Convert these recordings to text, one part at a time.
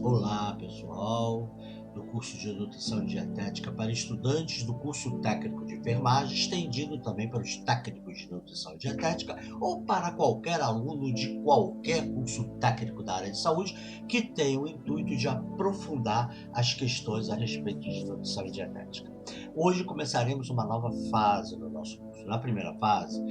Olá, pessoal, do curso de Nutrição e Dietética para estudantes do curso técnico de enfermagem, estendido também para os técnicos de Nutrição e Dietética ou para qualquer aluno de qualquer curso técnico da área de saúde que tenha o intuito de aprofundar as questões a respeito de Nutrição e Dietética. Hoje começaremos uma nova fase no nosso curso. Na primeira fase,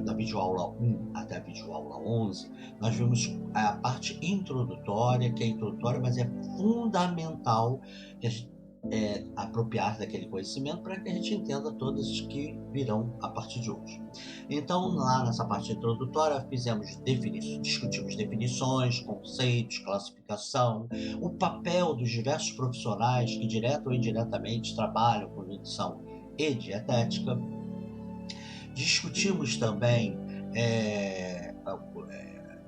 da videoaula 1 até a videoaula 11, nós vimos a parte introdutória, que é introdutória, mas é fundamental que a gente apropriar daquele conhecimento para que a gente entenda todas que virão a partir de hoje. Então, lá nessa parte introdutória, discutimos definições, conceitos, classificação, o papel dos diversos profissionais que, direto ou indiretamente, trabalham com nutrição e dietética. Discutimos também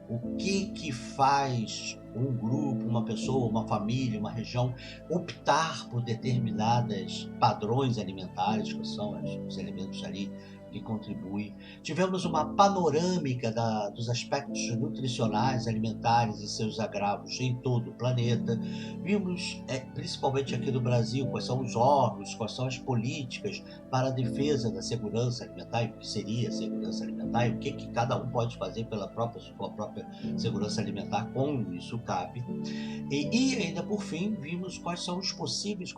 o que faz um grupo, uma pessoa, uma família, uma região optar por determinados padrões alimentares, que são os elementos ali que contribuem. Tivemos uma panorâmica dos aspectos nutricionais, alimentares e seus agravos em todo o planeta. Vimos, principalmente aqui no Brasil, quais são os órgãos, quais são as políticas para a defesa da segurança alimentar, e o que seria a segurança alimentar, e o que cada um pode fazer pela sua própria segurança alimentar, quando isso cabe. E ainda por fim, vimos quais foram os possíveis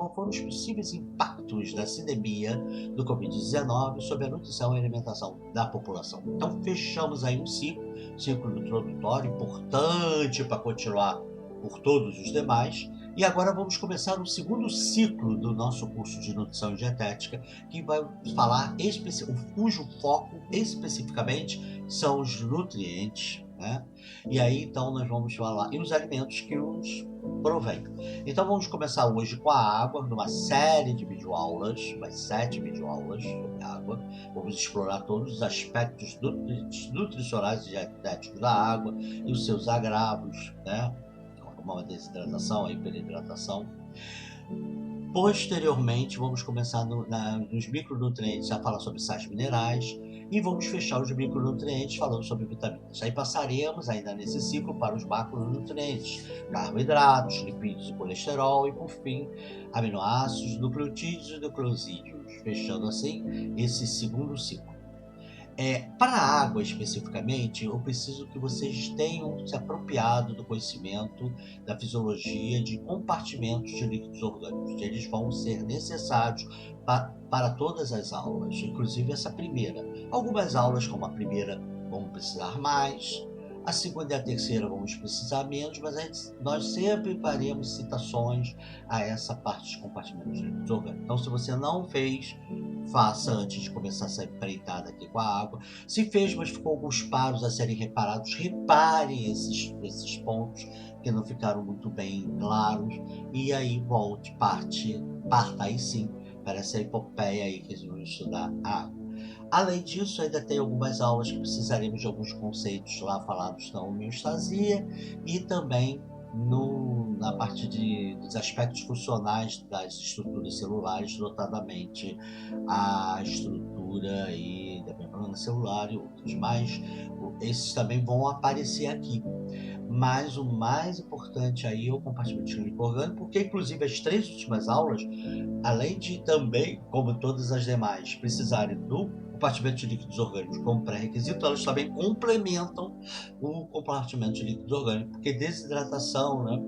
impactos da pandemia do Covid-19 sobre a nutrição e alimentação da população. Então, fechamos aí um ciclo introdutório importante para continuar por todos os demais. E agora vamos começar o segundo ciclo do nosso curso de Nutrição e Dietética, que vai falar, cujo foco especificamente são os nutrientes, né? E aí, então, nós vamos falar, e os alimentos que os provém. Então, vamos começar hoje com a água, numa série de videoaulas, umas 7 videoaulas sobre água. Vamos explorar todos os aspectos nutricionais e dietéticos da água e os seus agravos, né? Como a desidratação, a hiperidratação. Posteriormente, vamos começar nos micronutrientes a falar sobre sais minerais e vamos fechar os micronutrientes falando sobre vitaminas. Aí passaremos ainda nesse ciclo para os macronutrientes, carboidratos, lipídios e colesterol e, por fim, aminoácidos, nucleotídeos e nucleosídeos, fechando assim esse segundo ciclo. Para a água especificamente, eu preciso que vocês tenham se apropriado do conhecimento da fisiologia de compartimentos de líquidos orgânicos. Eles vão ser necessários para todas as aulas, inclusive essa primeira. Algumas aulas, como a primeira, vão precisar mais, a segunda e a terceira vamos precisar menos, mas nós sempre faremos citações a essa parte de compartimentos de líquidos orgânicos. Então, se você não fez, faça antes de começar essa empreitada aqui com a água. Se fez, mas ficou alguns paros a serem reparados, repare esses pontos que não ficaram muito bem claros, e aí parta aí sim para essa epopeia aí que eles vão estudar a água. Além disso, ainda tem algumas aulas que precisaremos de alguns conceitos lá falados na homeostasia e também na parte dos aspectos funcionais das estruturas celulares, notadamente a estrutura da membrana celular e outros. Mas esses também vão aparecer aqui. Mas o mais importante aí é o compartimento clínico orgânico, porque inclusive as 3 últimas aulas, além de também, como todas as demais, precisarem do compartimento de líquidos orgânicos como pré-requisito, elas também complementam o compartimento de líquidos orgânicos, porque desidratação, né?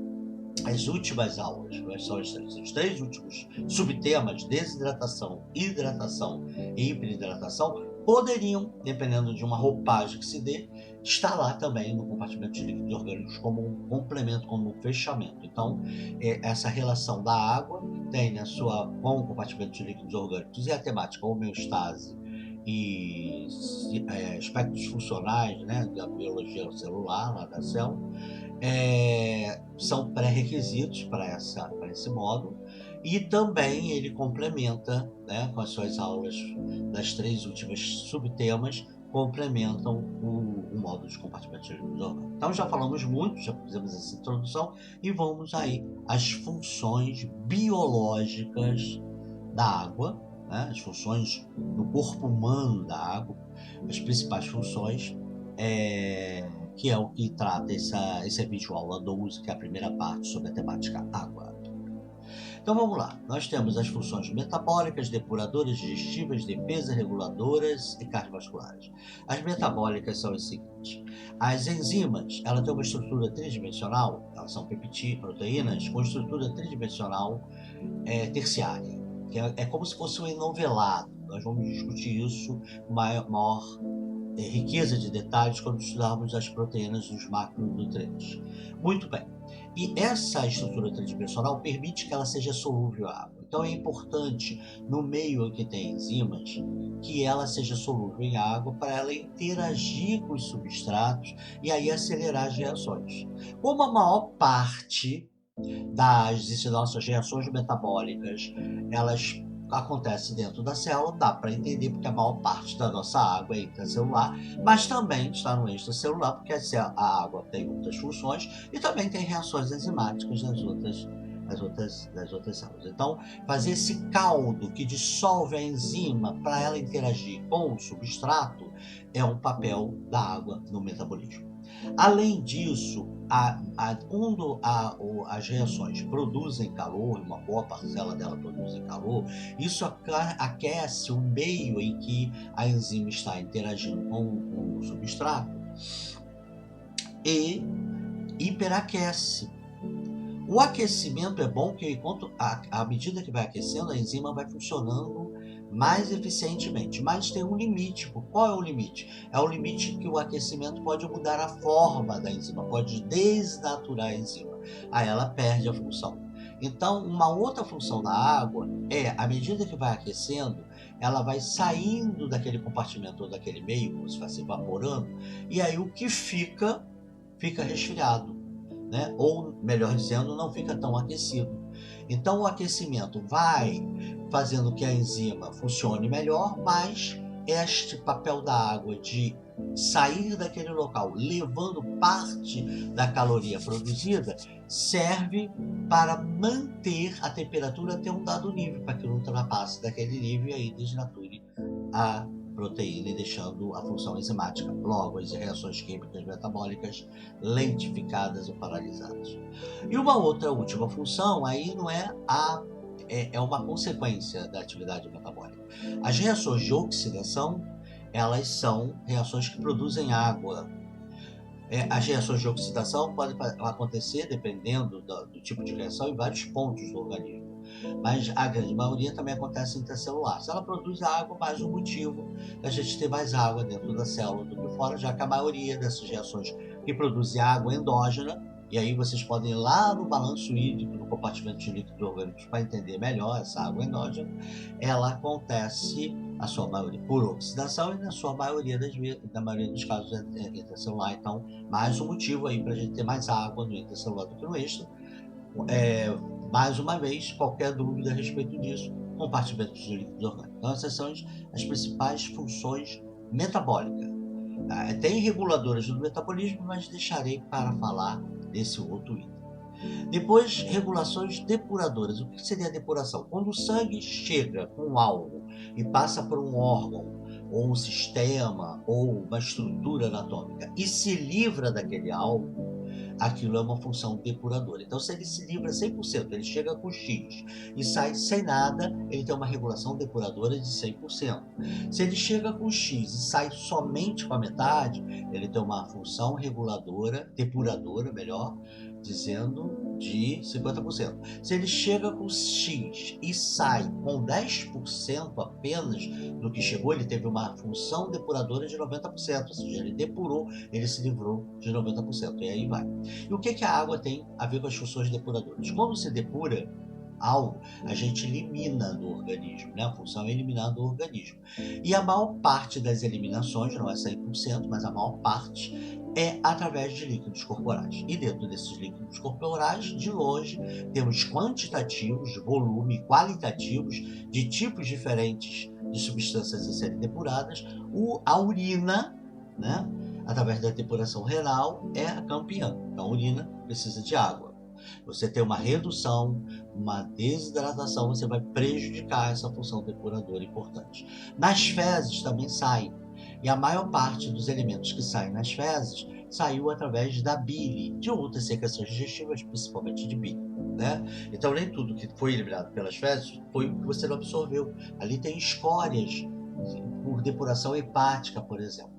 As últimas aulas, são os 3 últimos subtemas, desidratação, hidratação e hiperidratação, poderiam, dependendo de uma roupagem que se dê, estar lá também no compartimento de líquidos orgânicos como um complemento, como um fechamento. Então, essa relação da água tem com o compartimento de líquidos orgânicos e a temática homeostase e aspectos funcionais, né, da biologia celular, lá da célula, são pré-requisitos para esse módulo, e também ele complementa, né, com as suas aulas das 3 últimas subtemas, complementam o módulo de compartimento de líquidos orgânicos. Então já falamos muito, já fizemos essa introdução e vamos aí às funções biológicas da água, né, as funções no corpo humano da água, as principais funções. que é o que trata esse vídeo aula 12, que é a primeira parte sobre a temática água. Então vamos lá, nós temos as funções metabólicas, depuradoras, digestivas, defesa, reguladoras e cardiovasculares. As metabólicas são as seguintes: as enzimas, ela tem uma estrutura tridimensional, elas são proteínas com estrutura tridimensional terciária, que é como se fosse um enovelado. Nós vamos discutir isso com maior riqueza de detalhes quando estudarmos as proteínas dos macronutrientes. Muito bem. E essa estrutura tridimensional permite que ela seja solúvel à água. Então é importante, no meio em que tem enzimas, que ela seja solúvel em água para ela interagir com os substratos e aí acelerar as reações. Como a maior parte das nossas reações metabólicas, elas acontece dentro da célula, dá para entender porque a maior parte da nossa água é intracelular, mas também está no extracelular, porque a água tem outras funções e também tem reações enzimáticas nas outras células. Então, fazer esse caldo que dissolve a enzima para ela interagir com o substrato é um papel da água no metabolismo. Além disso, quando as reações produzem calor, uma boa parcela dela produzem calor, isso aquece o meio em que a enzima está interagindo com o substrato e hiperaquece. O aquecimento é bom porque à medida que vai aquecendo, a enzima vai funcionando mais eficientemente, mas tem um limite. Qual é o limite? É o limite que o aquecimento pode mudar a forma da enzima, pode desnaturar a enzima, aí ela perde a função. Então, uma outra função da água é, à medida que vai aquecendo, ela vai saindo daquele compartimento ou daquele meio, como se fosse evaporando, e aí o que fica resfriado, né? Ou, melhor dizendo, não fica tão aquecido. Então, o aquecimento vai fazendo que a enzima funcione melhor, mas este papel da água de sair daquele local, levando parte da caloria produzida, serve para manter a temperatura até um dado nível, para que não ultrapasse daquele nível e aí desnature a proteína e deixando a função enzimática, logo as reações químicas metabólicas lentificadas ou paralisadas. E uma outra última função aí não é uma consequência da atividade metabólica. As reações de oxidação, elas são reações que produzem água. As reações de oxidação podem acontecer, dependendo do tipo de reação, em vários pontos do organismo. Mas a grande maioria também acontece intracelular. Se ela produz água, mais um motivo da gente ter mais água dentro da célula do que fora, já que a maioria dessas reações que produzem água endógena, e aí vocês podem ir lá no balanço hídrico, no compartimento de líquidos orgânicos, para entender melhor essa água endógena, ela acontece, a sua maioria, por oxidação e na maioria dos casos intracelular. Então, mais um motivo aí para a gente ter mais água no intracelular do que no extra. Mais uma vez, qualquer dúvida a respeito disso, compartimentos de líquidos orgânicos. Então, essas são as principais funções metabólicas. Tem reguladoras do metabolismo, mas deixarei para falar desse outro item. Depois, regulações depuradoras. O que seria a depuração? Quando o sangue chega com algo e passa por um órgão, ou um sistema, ou uma estrutura anatômica, e se livra daquele algo, aquilo é uma função depuradora. Então, se ele se livra 100%, ele chega com X e sai sem nada, ele tem uma regulação depuradora de 100%. Se ele chega com X e sai somente com a metade, ele tem uma função reguladora, depuradora, melhor dizendo, de 50%. Se ele chega com X e sai com 10% apenas do que chegou, ele teve uma função depuradora de 90%, ou seja, ele depurou, ele se livrou de 90%, e aí vai. E o que a água tem a ver com as funções depuradoras? Quando se depura algo, a gente elimina do organismo, né? A função é eliminar do organismo. E a maior parte das eliminações, não é 100%, mas a maior parte é através de líquidos corporais. E dentro desses líquidos corporais, de longe, temos quantitativos, de volume, qualitativos, de tipos diferentes de substâncias a serem depuradas. A urina, né? Através da depuração renal, é a campeã. Então, a urina precisa de água. Você tem uma redução, uma desidratação, você vai prejudicar essa função depuradora importante. Nas fezes também saem E a maior parte dos elementos que saem nas fezes saiu através da bile, de outras secreções digestivas, principalmente de bile, né? Então nem tudo que foi eliminado pelas fezes foi o que você não absorveu. Ali tem escórias por depuração hepática, por exemplo.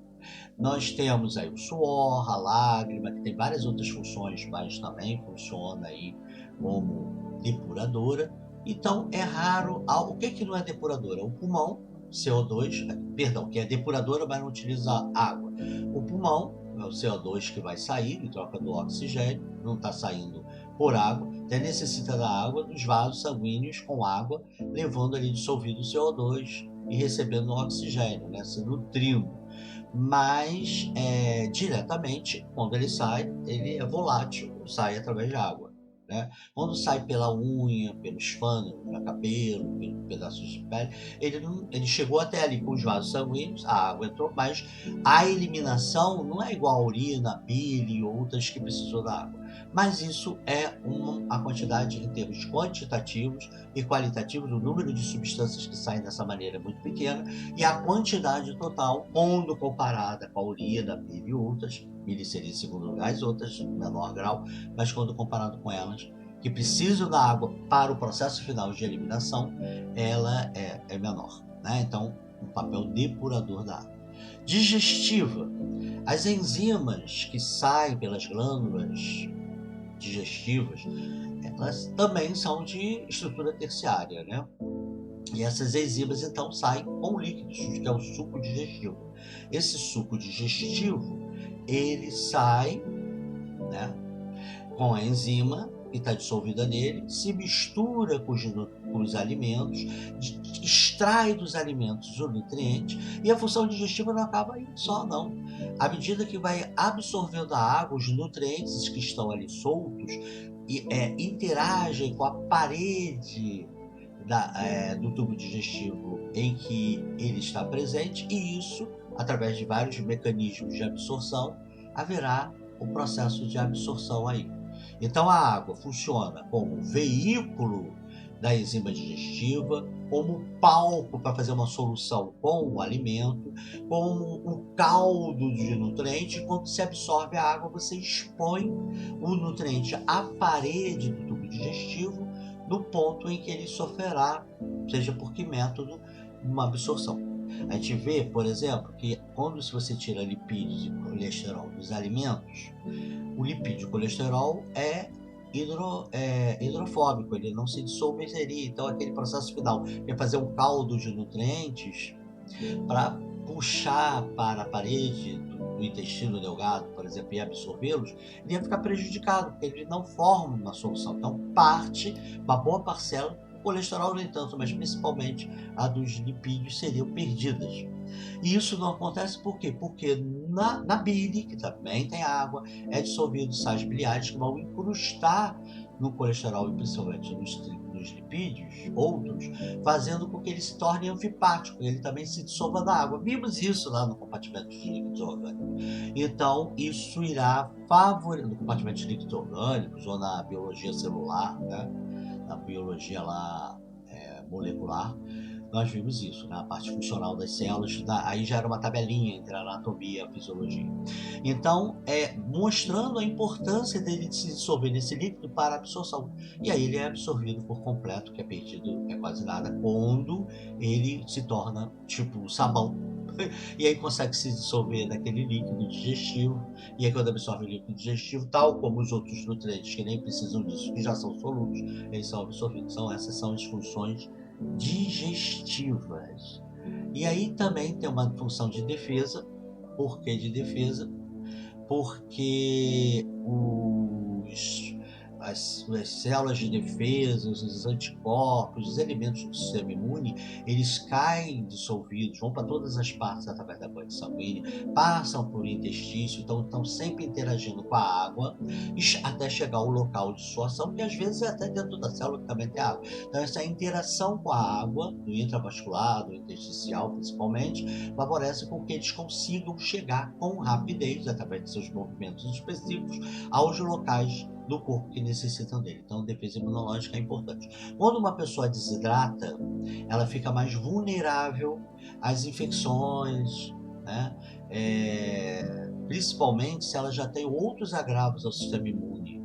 Nós temos aí o suor, a lágrima, que tem várias outras funções, mas também funciona aí como depuradora. Então é raro. O que não é depuradora? O pulmão, CO2, perdão, que é depuradora, mas não utiliza água. O pulmão é o CO2 que vai sair em troca do oxigênio, não está saindo por água, então necessita da água, dos vasos sanguíneos com água, levando ali dissolvido o CO2 e recebendo o oxigênio, né, se nutrindo. Mas diretamente, quando ele sai, ele é volátil, sai através de água, né? Quando sai pela unha, pelos fânelos, pelo cabelo, pelos pedaços de pele, ele chegou até ali com os vasos sanguíneos, a água entrou, mas a eliminação não é igual a urina, a bile e outras que precisou da água. Mas isso é a quantidade em termos quantitativos e qualitativos, o número de substâncias que saem dessa maneira é muito pequena, e a quantidade total, quando comparada com a urina, a bile e outras, bile seria em segundo lugar, as outras em menor grau, mas quando comparado com elas, que precisam da água para o processo final de eliminação, ela é menor, né? Então, um papel depurador da água. Digestiva. As enzimas que saem pelas glândulas digestivas, elas também são de estrutura terciária, né? E essas enzimas, então, saem com líquidos, que é o suco digestivo. Esse suco digestivo, ele sai, né, com a enzima que está dissolvida nele, se mistura com os alimentos, extrai dos alimentos o nutriente, e a função digestiva não acaba aí só, não. À medida que vai absorvendo a água, os nutrientes que estão ali soltos interagem com a parede do tubo digestivo em que ele está presente, e isso, através de vários mecanismos de absorção, haverá um processo de absorção aí. Então a água funciona como veículo da enzima digestiva, como palco para fazer uma solução com o alimento, como um caldo de nutriente. Quando se absorve a água, você expõe o nutriente à parede do tubo digestivo, no ponto em que ele sofrerá, seja por que método, uma absorção. A gente vê, por exemplo, que quando você tira lipídios e colesterol dos alimentos, o lipídio e o colesterol é hidrofóbico, ele não se dissolveria. Então aquele processo final é fazer um caldo de nutrientes para puxar para a parede do intestino delgado, por exemplo, e absorvê-los, ele ia ficar prejudicado, porque ele não forma uma solução. Então uma boa parcela, o colesterol nem tanto, mas principalmente a dos lipídios, seriam perdidas. E isso não acontece por quê? Porque na bile, que também tem água, é dissolvido sais biliares que vão incrustar no colesterol e principalmente nos lipídios, outros, fazendo com que ele se torne anfipático, ele também se dissolva na água. Vimos isso lá no compartimento de líquidos orgânicos. Então, isso irá favorecer, no compartimento de líquidos orgânicos ou na biologia celular, né? Na biologia lá molecular, nós vimos isso, né? A parte funcional das células, aí já era uma tabelinha entre a anatomia e a fisiologia. Então, mostrando a importância dele se dissolver nesse líquido para a absorção. E aí ele é absorvido por completo, que é perdido, é quase nada, quando ele se torna tipo sabão. E aí consegue se dissolver naquele líquido digestivo, e aí quando absorve o líquido digestivo, tal como os outros nutrientes que nem precisam disso, que já são solúveis, eles são absorvidos. Então essas são as funções digestivas. E aí também tem uma função de defesa. Por que de defesa? Porque as células de defesa, os anticorpos, os elementos do sistema imune, eles caem dissolvidos, vão para todas as partes através da corrente sanguínea, passam por intestino, então estão sempre interagindo com a água até chegar ao local de sua ação, que às vezes é até dentro da célula que também tem água. Então essa interação com a água, do intravascular, do intersticial principalmente, favorece com que eles consigam chegar com rapidez, através de seus movimentos específicos, aos locais do corpo que necessitam dele. Então, a defesa imunológica é importante. Quando uma pessoa desidrata, ela fica mais vulnerável às infecções, né? Principalmente se ela já tem outros agravos ao sistema imune.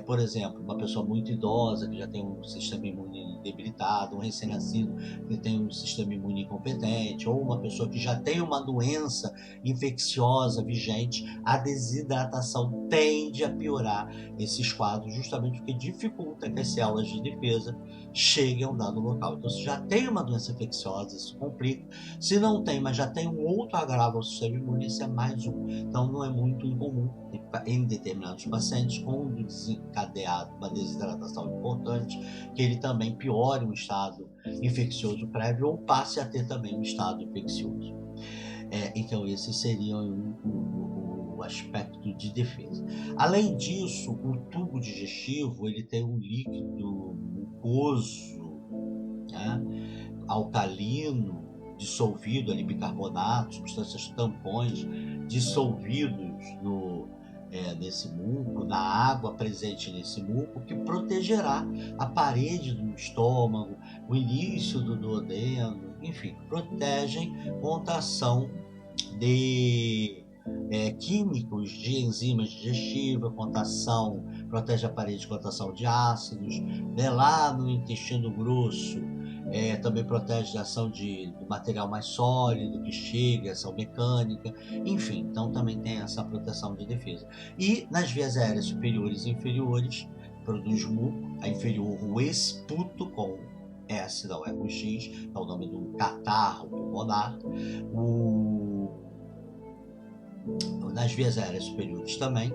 Por exemplo, uma pessoa muito idosa que já tem um sistema imune debilitado, um recém-nascido que tem um sistema imune incompetente, ou uma pessoa que já tem uma doença infecciosa vigente, a desidratação tende a piorar esses quadros, justamente porque dificulta que as células de defesa cheguem ao dado local. Então, se já tem uma doença infecciosa, isso complica. Se não tem, mas já tem um outro agravo ao sistema imune, isso é mais um. Então, não é muito incomum em determinados pacientes, quando desencadeado uma desidratação importante, que ele também piore um estado infeccioso prévio ou passe a ter também um estado infeccioso. Então, esse seria o aspecto de defesa. Além disso, o tubo digestivo ele tem um líquido mucoso, né, alcalino, dissolvido ali, bicarbonato, substâncias tampões dissolvidos nesse muco, na água presente nesse muco, que protegerá a parede do estômago, o início do duodeno, enfim, protegem contra a ação de químicos de enzimas digestivas, contra a ação, protege a parede contra a ação de ácidos, né, lá no intestino grosso. Também protege a ação do material mais sólido que chega, ação mecânica, enfim, então também tem essa proteção de defesa. E nas vias aéreas superiores e inferiores, produz muco, a inferior o esputo com S, não é com X, é o nome do catarro pulmonar. Nas vias aéreas superiores também.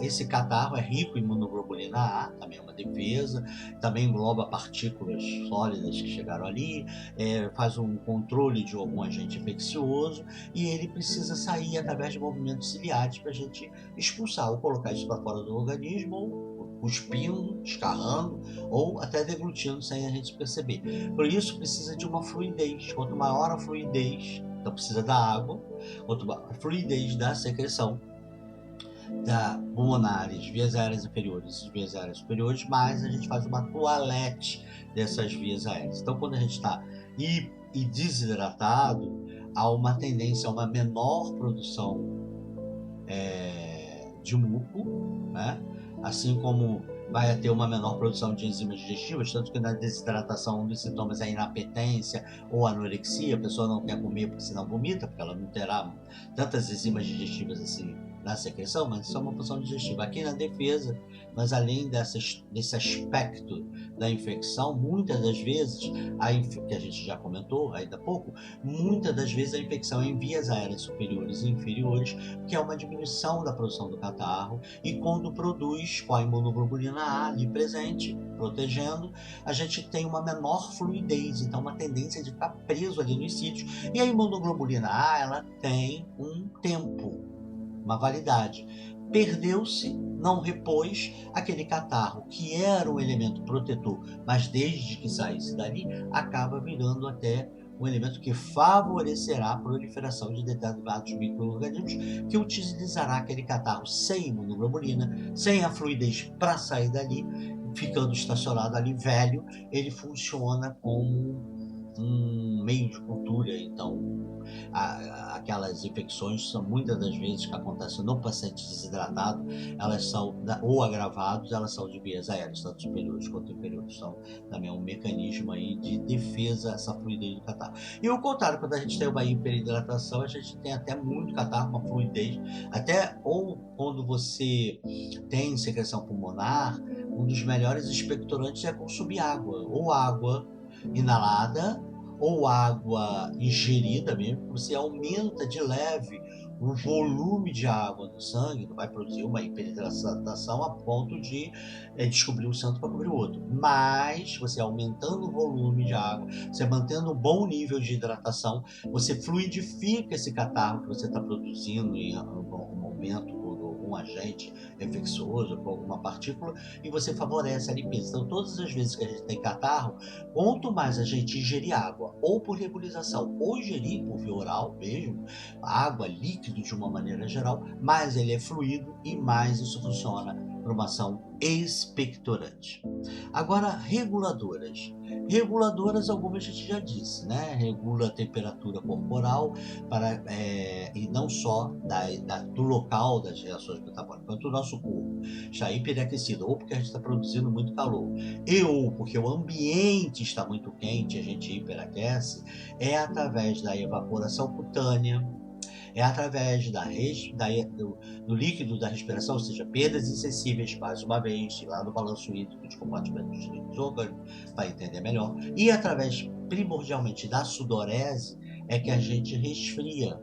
Esse catarro é rico em imunoglobulina A, também é uma defesa, também engloba partículas sólidas que chegaram ali, faz um controle de algum agente infeccioso e ele precisa sair através de movimentos ciliares para a gente expulsar ou colocar isso para fora do organismo, ou cuspindo, escarrando ou até deglutindo sem a gente perceber. Por isso precisa de uma fluidez. Quanto maior a fluidez, então precisa da água, quanto maior a fluidez da secreção da pulmonares, vias aéreas inferiores e vias aéreas superiores, mais a gente faz uma toalete dessas vias aéreas. Então, quando a gente está desidratado, há uma tendência a uma menor produção de muco, né? Assim como vai ter uma menor produção de enzimas digestivas, tanto que na desidratação um dos sintomas é inapetência ou anorexia, a pessoa não quer comer porque senão vomita, porque ela não terá tantas enzimas digestivas assim na secreção, mas isso é uma função digestiva. Aqui na defesa, mas além desse aspecto da infecção, muitas das vezes, que a gente já comentou ainda há pouco, muitas das vezes a infecção é em vias aéreas superiores e inferiores, que é uma diminuição da produção do catarro, e quando produz com a imunoglobulina A ali presente, protegendo, a gente tem uma menor fluidez, então uma tendência de ficar preso ali nos sítios. E a imunoglobulina A, ela tem um tempo, uma validade. Perdeu-se, não repôs aquele catarro, que era um elemento protetor, mas desde que saísse dali, acaba virando até um elemento que favorecerá a proliferação de determinados micro-organismos, que utilizará aquele catarro sem imunoglobulina, sem a fluidez para sair dali, ficando estacionado ali velho, ele funciona como um meio de cultura. Então, aquelas infecções são muitas das vezes que acontecem no paciente desidratado, elas são ou agravados, elas são de vias aéreas, tanto superiores quanto inferiores. São também um mecanismo aí de defesa a essa fluidez do catarro. E o contrário, quando a gente tem uma hiperidratação, a gente tem até muito catarro, uma fluidez, até ou quando você tem secreção pulmonar, um dos melhores expectorantes é consumir água, ou água inalada ou água ingerida mesmo, você aumenta de leve o volume de água no sangue, não vai produzir uma hiperidratação a ponto de descobrir um santo para cobrir o outro. Mas você aumentando o volume de água, você mantendo um bom nível de hidratação, você fluidifica esse catarro que você está produzindo em algum momento por algum agente infeccioso, por alguma partícula, e você favorece a limpeza. Então, todas as vezes que a gente tem catarro, quanto mais a gente ingerir água, ou por nebulização, ou ingerir por via oral mesmo, água, líquido de uma maneira geral, mais ele é fluido e mais isso funciona para uma ação expectorante. Agora, reguladoras. Reguladoras, algumas a gente já disse, né? Regula a temperatura corporal e não só do local das reações metabólicas, quanto o nosso corpo está hiperaquecido, ou porque a gente está produzindo muito calor, ou porque o ambiente está muito quente, a gente hiperaquece, é através da evaporação cutânea, é através do líquido da respiração, ou seja, perdas insensíveis, mais uma vez, lá no balanço hídrico de compartimento dos líquidos orgânicos, para entender melhor, e através, primordialmente, da sudorese, é que a gente resfria.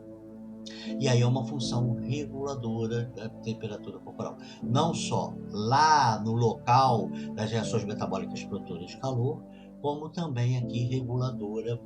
E aí é uma função reguladora da temperatura corporal. Não só lá no local das reações metabólicas produtoras de calor, como também aqui reguladora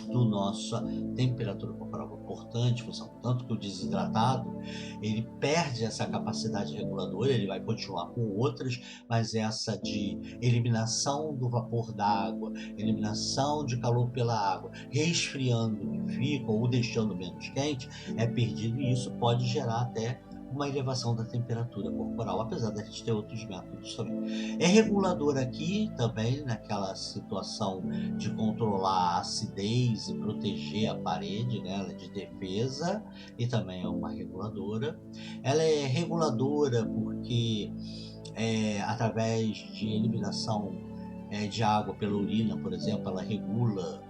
do nossa temperatura corporal. Importante função, tanto que o desidratado ele perde essa capacidade reguladora, ele vai continuar com outras, mas essa de eliminação do vapor da água, eliminação de calor pela água, resfriando o que fica ou deixando menos quente, é perdido, e isso pode gerar até uma elevação da temperatura corporal, apesar de a gente ter outros métodos também. É regulador aqui também naquela situação de controlar a acidez e proteger a parede, né? Ela é de defesa e também é uma reguladora. Ela é reguladora porque através de eliminação de água pela urina, por exemplo, ela regula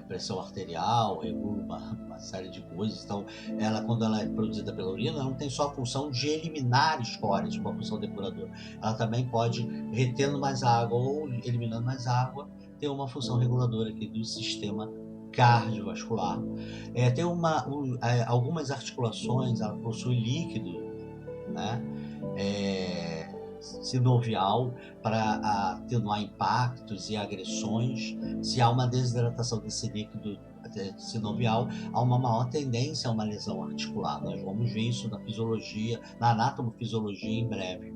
pressão arterial, regula uma série de coisas. Então, quando ela é produzida pela urina, ela não tem só a função de eliminar escórias, uma função depuradora. Ela também pode, retendo mais água ou eliminando mais água, ter uma função reguladora aqui do sistema cardiovascular. Tem algumas articulações, ela possui líquido, né? Sinovial para atenuar impactos e agressões. Se há uma desidratação desse líquido sinovial, há uma maior tendência a uma lesão articular. Nós vamos ver isso na fisiologia, na anatomofisiologia em breve.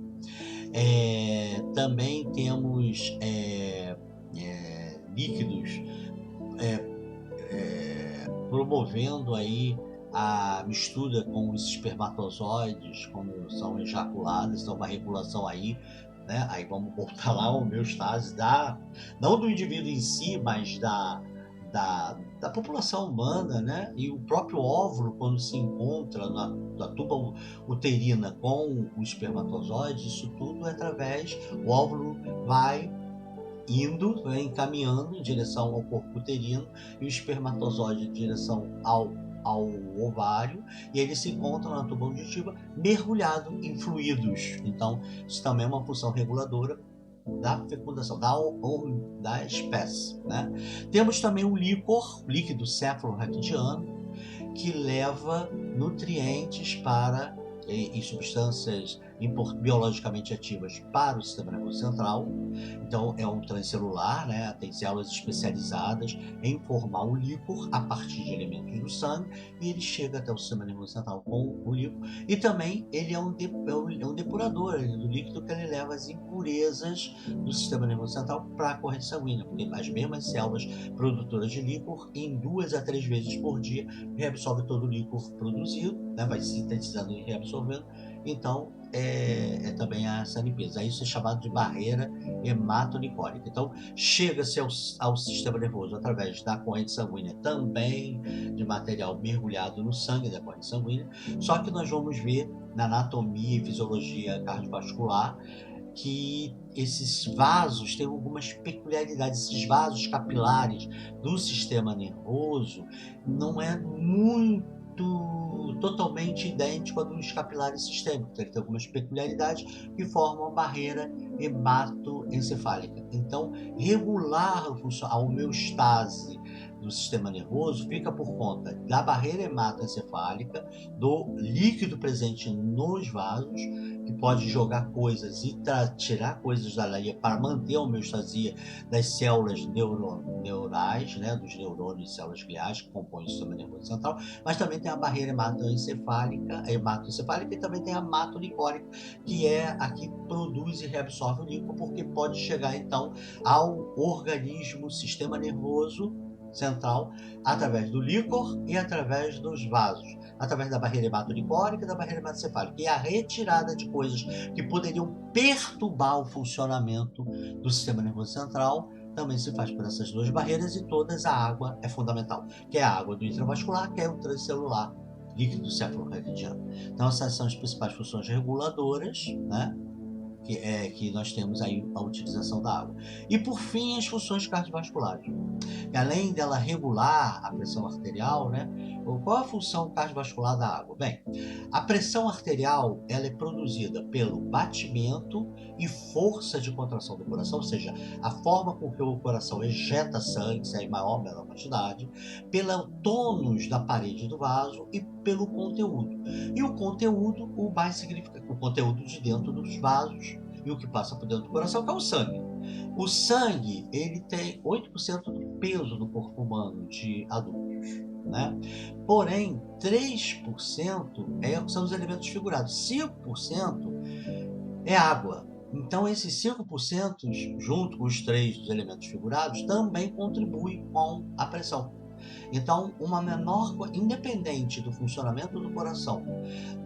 Também temos líquidos promovendo aí a mistura com os espermatozoides quando são ejaculados, então uma regulação aí, né? Aí vamos voltar lá a homeostase não do indivíduo em si, mas da população humana, né? E o próprio óvulo, quando se encontra na tuba uterina com o espermatozoide, isso tudo é através, o óvulo vai encaminhando em direção ao corpo uterino e o espermatozoide em direção ao ovário, e ele se encontra na tuba auditiva mergulhado em fluidos. Então, isso também é uma função reguladora da fecundação, da espécie, né? Temos também o líquido cefalorraquidiano, que leva nutrientes e substâncias biologicamente ativas para o sistema nervoso central. Então é um transcelular, né? Tem células especializadas em formar o líquor a partir de elementos do sangue, e ele chega até o sistema nervoso central com o líquor. E também ele é um depurador do líquido, que ele leva as impurezas do sistema nervoso central para a corrente sanguínea, porque as mesmas células produtoras de líquor, em 2 a 3 vezes por dia, reabsorve todo o líquor produzido, né? Vai sintetizando e reabsorvendo. Então, também essa limpeza. Isso é chamado de barreira hematolicólica. Então, chega-se ao sistema nervoso através da corrente sanguínea, também de material mergulhado no sangue da corrente sanguínea. Só que nós vamos ver na anatomia e fisiologia cardiovascular que esses vasos têm algumas peculiaridades. Esses vasos capilares do sistema nervoso não é totalmente idêntico a dos capilares sistêmicos. Ele tem algumas peculiaridades que formam a barreira hematoencefálica. Então, regular a homeostase do sistema nervoso fica por conta da barreira hematoencefálica, do líquido presente nos vasos, que pode jogar coisas e tirar coisas dali para manter a homeostasia das células neurais, né, dos neurônios e células gliais que compõem o sistema nervoso central, mas também tem a barreira hematoencefálica e também tem a hematolicólica, que é a que produz e reabsorve o líquido, porque pode chegar então ao organismo, sistema nervoso, central através do líquor e através dos vasos, através da barreira hematolicórica e da barreira hematocefálica, e a retirada de coisas que poderiam perturbar o funcionamento do sistema nervoso central também se faz por essas duas barreiras, e todas a água é fundamental, que é a água do intravascular, que é o transcelular líquido cefalorraquidiano. Então essas são as principais funções reguladoras, né? Que nós temos aí a utilização da água. E por fim, as funções cardiovasculares. Além dela regular a pressão arterial, né? Qual a função cardiovascular da água? Bem, a pressão arterial ela é produzida pelo batimento e força de contração do coração, ou seja, a forma com que o coração ejeta sangue, se é em maior ou menor quantidade, pelo tônus da parede do vaso e pelo conteúdo. E o conteúdo, o mais significativo, o conteúdo de dentro dos vasos e o que passa por dentro do coração, que é o sangue. O sangue, ele tem 8% do peso do corpo humano de adultos, né? Porém, 3% são os elementos figurados, 5% é água. Então, esses 5%, junto com os 3 dos elementos figurados, também contribuem com a pressão. Então, uma menor, independente do funcionamento do coração,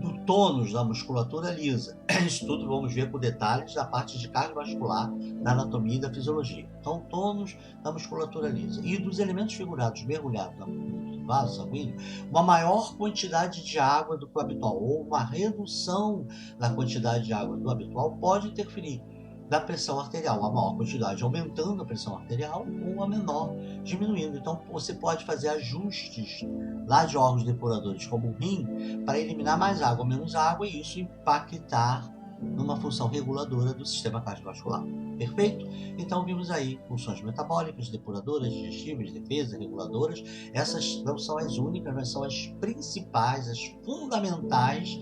do tônus da musculatura lisa, isso tudo vamos ver com detalhes da parte de cardiovascular, da anatomia e da fisiologia. Então, tônus da musculatura lisa e dos elementos figurados mergulhados no vaso sanguíneo, uma maior quantidade de água do que o habitual, ou uma redução da quantidade de água do habitual pode interferir da pressão arterial, a maior quantidade aumentando a pressão arterial ou a menor diminuindo. Então você pode fazer ajustes lá de órgãos depuradores como o rim para eliminar mais água ou menos água e isso impactar numa função reguladora do sistema cardiovascular. Perfeito? Então vimos aí funções metabólicas, depuradoras, digestivas, defesa, reguladoras. Essas não são as únicas, mas são as principais, as fundamentais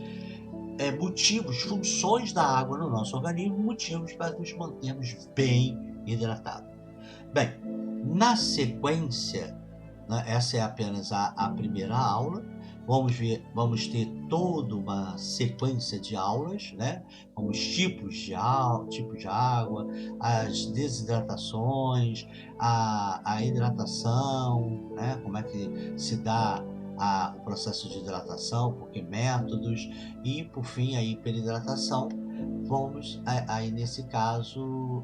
motivos, funções da água no nosso organismo, motivos para nos mantermos bem hidratados. Bem, na sequência, né, essa é apenas a primeira aula. Vamos ter toda uma sequência de aulas, né? Como os tipos de água, as desidratações, a hidratação, né? Como é que se dá o processo de hidratação, por que métodos, e por fim a hiperidratação. Vamos aí nesse caso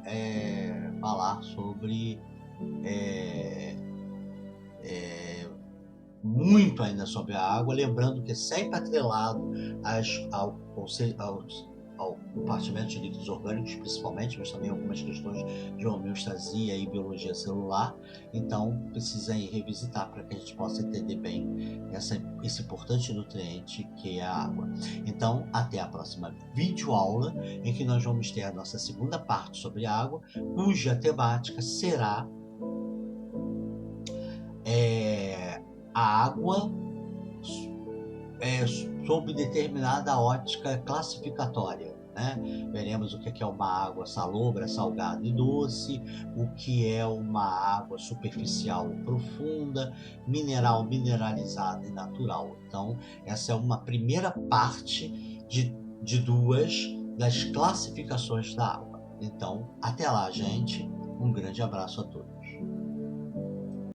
falar sobre muito ainda sobre a água, lembrando que é sempre atrelado ao compartimento de líquidos orgânicos, principalmente, mas também algumas questões de homeostasia e biologia celular. Então, precisa aí revisitar para que a gente possa entender bem esse importante nutriente que é a água. Então, até a próxima videoaula, em que nós vamos ter a nossa segunda parte sobre a água, cuja temática será a água sob determinada ótica classificatória, né? Veremos o que é uma água salobra, salgada e doce, o que é uma água superficial ou profunda, mineral, mineralizada e natural. Então, essa é uma primeira parte de duas das classificações da água. Então, até lá, gente. Um grande abraço a todos.